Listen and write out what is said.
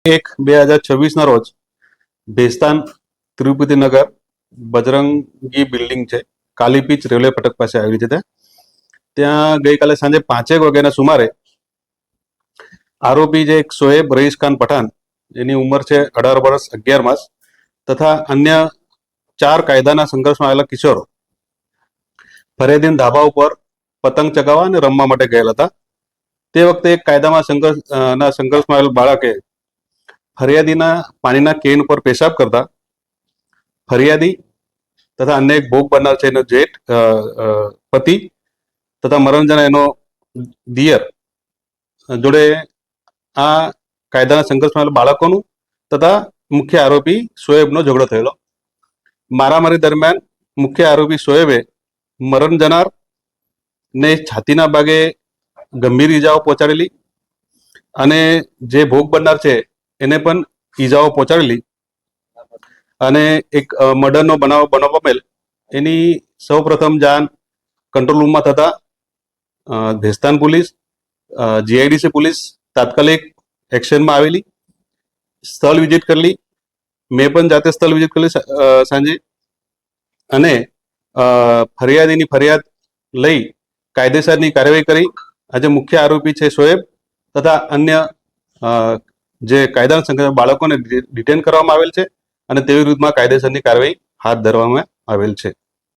1/2026 રોજ ભેસ્તાન તિરુપતિ નગર બજરંગી બિલ્ડિંગ છે, કાલી pitch railway ફાટક પાસે આવેલી છે. ત્યાં ગઈકાલે સાંજે 5 વાગ્યાના સુમારે આરોપી જે એક શોએબ રઈસ ખાન પઠાણ, જેની ઉંમર છે 18 વર્ષ 11 માસ, તથા અન્ય 4 કાયદાના સંઘર્ષમાં આવેલા કિશોરો ફરિયાદીના ધાબા ઉપર પતંગ ચગાવવા અને રમવા માટે ગયેલા હતા. તે વખતે એક કાયદામાં સંઘર્ષમાં આવેલ બાળકે ફરિયાદીના પાણીના કેન ઉપર પેશાબ કરતા ફરિયાદી તથા અન્ય એક ભોગ બનનાર છે એનો જેઠ પતિ તથા મરણ જનાર એનો દિયર જોડે આ કાયદાના સંઘર્ષમાં આવેલા બાળકોનું તથા મુખ્ય આરોપી શોએબનો ઝઘડો થયેલો. મારામારી દરમિયાન મુખ્ય આરોપી શોએબે મરણ જનાર ને છાતીના ભાગે ગંભીર ઈજાઓ પહોંચાડેલી અને જે ભોગ બનનાર છે એને પણ ઈજાઓ પહોંચાડેલી અને એક મર્ડરનો બનાવ પામેલ. એની સૌપ્રથમ જાણ કંટ્રોલ રૂમમાં થતા ભેસ્તાન પોલીસ, જીઆઈડીસી પોલીસ તાત્કાલિક એક્શનમાં આવેલી, સ્થળ વિઝિટ કરેલી. મેં પણ જાતે સ્થળ વિઝિટ કરેલી સાંજે, અને ફરિયાદીની ફરિયાદ લઈ કાયદેસરની કાર્યવાહી કરી. આજે મુખ્ય આરોપી છે શોએબ તથા અન્ય જે કાયદાના સંઘર્ષ બાળકોને ડિટેન કરવામાં આવેલ છે અને તેવી વિરુદ્ધમાં કાયદેસરની કાર્યવાહી હાથ ધરવામાં આવેલ છે.